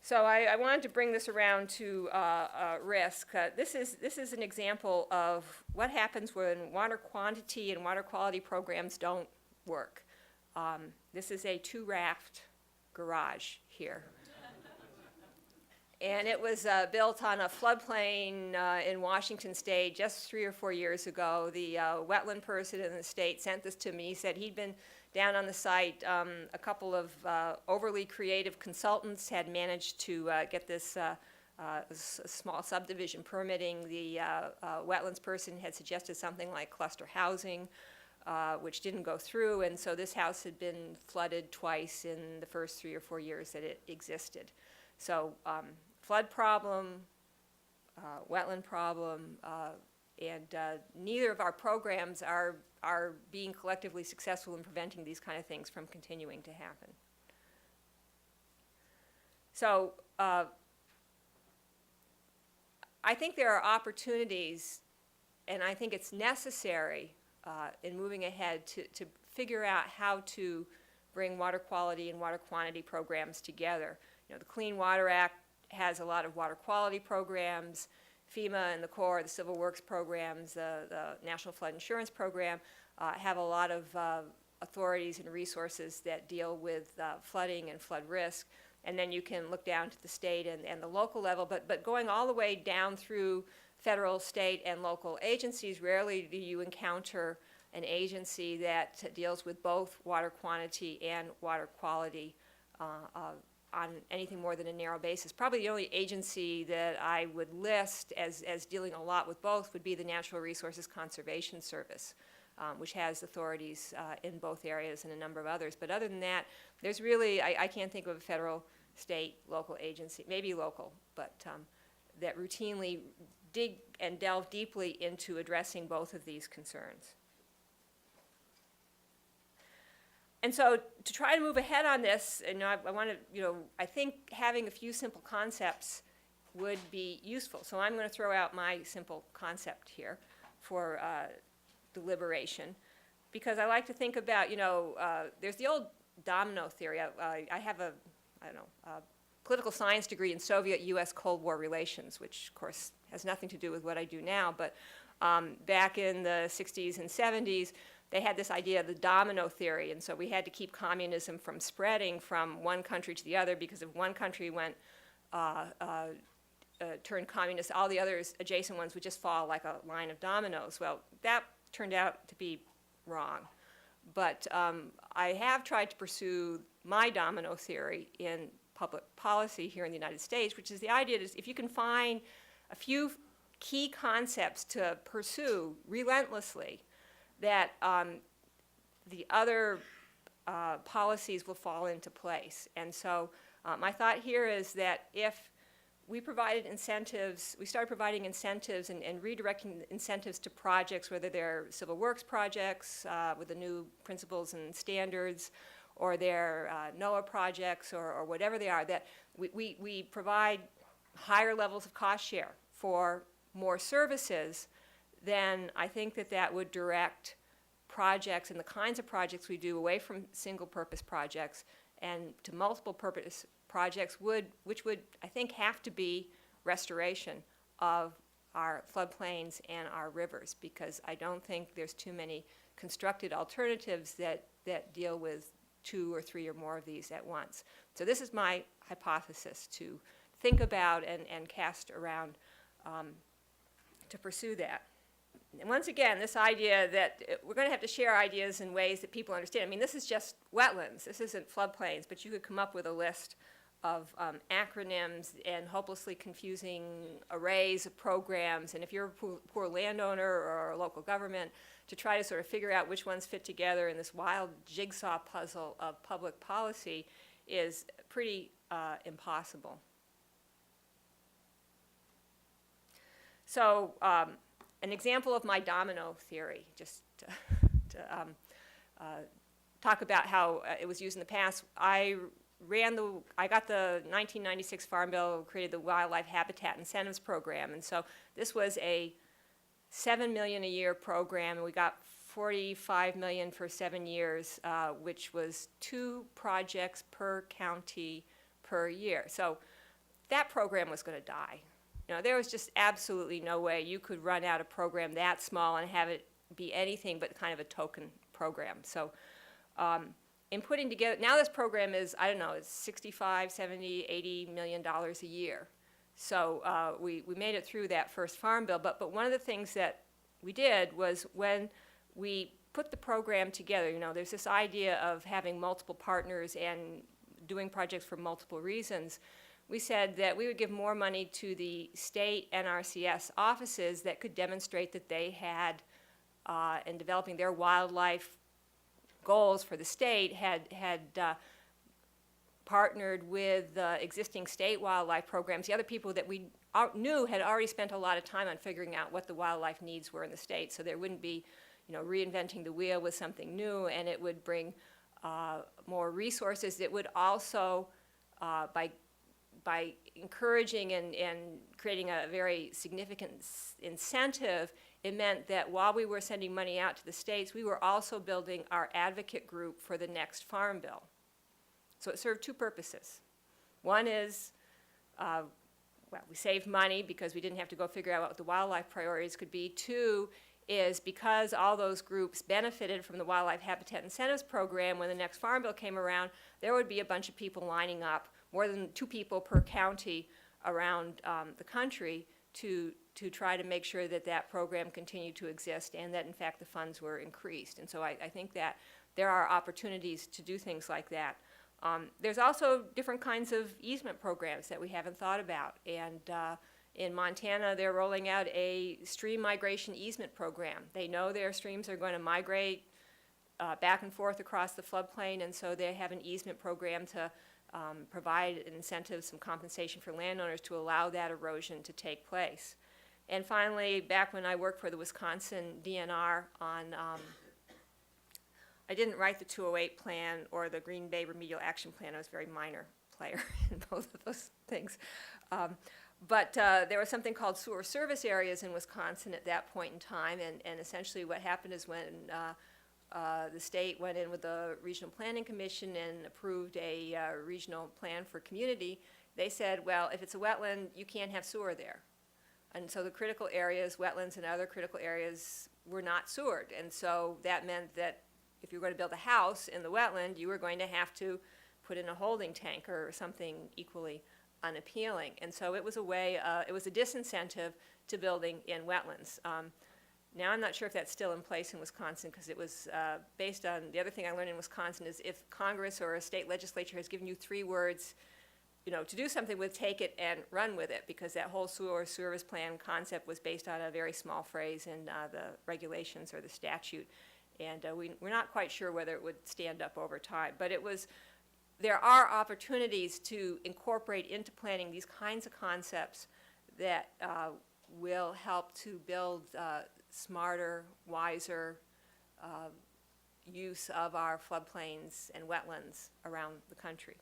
So I wanted to bring this around to risk. This is an example of what happens when water quantity and water quality programs don't work. This is a 2-raft garage here. And it was built on a floodplain in Washington State just 3 or 4 years ago. The wetland person in the state sent this to me. He said he'd been down on the site. A couple of overly creative consultants had managed to get this small subdivision permitting. The wetlands person had suggested something like cluster housing, which didn't go through. And so this house had been flooded twice in the first 3 or 4 years that it existed. So flood problem, wetland problem, and neither of our programs are being collectively successful in preventing these kind of things from continuing to happen. So I think there are opportunities, and I think it's necessary in moving ahead to figure out how to bring water quality and water quantity programs together. You know, the Clean Water Act has a lot of water quality programs. FEMA and the Corps, the Civil Works programs, the National Flood Insurance Program have a lot of authorities and resources that deal with flooding and flood risk. And then you can look down to the state and the local level. But going all the way down through federal, state, and local agencies, rarely do you encounter an agency that deals with both water quantity and water quality on anything more than a narrow basis. Probably the only agency that I would list as dealing a lot with both would be the Natural Resources Conservation Service, which has authorities in both areas and a number of others. But other than that, there's really, I can't think of a federal, state, local agency, maybe local, but that routinely dig and delve deeply into addressing both of these concerns. And so to try to move ahead on this, and I want to, I think having a few simple concepts would be useful. So I'm going to throw out my simple concept here for deliberation, because I like to think about, there's the old domino theory. I have a political science degree in Soviet-U.S. Cold War relations, which of course has nothing to do with what I do now, but back in the 60s and 70s, they had this idea of the domino theory, and so we had to keep communism from spreading from one country to the other, because if one country went turned communist, all the others adjacent ones would just fall like a line of dominoes. Well, that turned out to be wrong, but I have tried to pursue my domino theory in public policy here in the United States, which is the idea that if you can find a few key concepts to pursue relentlessly, that the other policies will fall into place. And so my thought here is that if we provided incentives, we started providing incentives and redirecting incentives to projects, whether they're civil works projects with the new principles and standards, or they're NOAA projects, or whatever they are, that we provide higher levels of cost share for more services, then I think that would direct projects and the kinds of projects we do away from single-purpose projects and to multiple-purpose projects, which would, I think, have to be restoration of our floodplains and our rivers, because I don't think there's too many constructed alternatives that deal with 2 or 3 or more of these at once. So this is my hypothesis to think about and cast around to pursue that. And once again, this idea that we're going to have to share ideas in ways that people understand. I mean, this is just wetlands. This isn't floodplains, but you could come up with a list of acronyms and hopelessly confusing arrays of programs. And if you're a poor landowner or a local government, to try to sort of figure out which ones fit together in this wild jigsaw puzzle of public policy is pretty impossible. So an example of my domino theory, just to talk about how it was used in the past. I got the 1996 Farm Bill, created the Wildlife Habitat Incentives Program, and so this was a $7 million a year program, and we got $45 million for 7 years, which was 2 projects per county per year. So that program was going to die. You know, there was just absolutely no way you could run out a program that small and have it be anything but kind of a token program. So in putting together, now this program is, I don't know, it's 65, 70, 80 million dollars a year. So we made it through that first farm bill, but one of the things that we did was when we put the program together, you know, there's this idea of having multiple partners and doing projects for multiple reasons. We said that we would give more money to the state NRCS offices that could demonstrate that they had, in developing their wildlife goals for the state, had partnered with existing state wildlife programs, the other people that we knew had already spent a lot of time on figuring out what the wildlife needs were in the state, so there wouldn't be, you know, reinventing the wheel with something new, and it would bring more resources. It would also, by encouraging and creating a very significant incentive, it meant that while we were sending money out to the states, we were also building our advocate group for the next farm bill. So it served two purposes. One is, well, we saved money because we didn't have to go figure out what the wildlife priorities could be. Two is because all those groups benefited from the Wildlife Habitat Incentives Program, when the next farm bill came around, there would be a bunch of people lining up, more than 2 people per county around the country, to try to make sure that that program continued to exist and that in fact the funds were increased. And so I think that there are opportunities to do things like that. There's also different kinds of easement programs that we haven't thought about. And in Montana, they're rolling out a stream migration easement program. They know their streams are going to migrate back and forth across the floodplain, and so they have an easement program to provide an incentive, some compensation for landowners to allow that erosion to take place. And finally, back when I worked for the Wisconsin DNR on, I didn't write the 208 plan or the Green Bay Remedial Action Plan. I was a very minor player in both of those things. But there was something called sewer service areas in Wisconsin at that point in time, and essentially what happened is when the state went in with the Regional Planning Commission and approved a regional plan for community, they said, well, if it's a wetland, you can't have sewer there. And so the critical areas, wetlands and other critical areas, were not sewered. And so that meant that if you were going to build a house in the wetland, you were going to have to put in a holding tank or something equally unappealing. And so it was a way, it was a disincentive to building in wetlands. Now I'm not sure if that's still in place in Wisconsin, because it was based on, the other thing I learned in Wisconsin is if Congress or a state legislature has given you 3 words, you know, to do something with, take it and run with it, because that whole sewer service plan concept was based on a very small phrase in the regulations or the statute. And we're not quite sure whether it would stand up over time. But it was, there are opportunities to incorporate into planning these kinds of concepts that will help to build smarter, wiser use of our floodplains and wetlands around the country.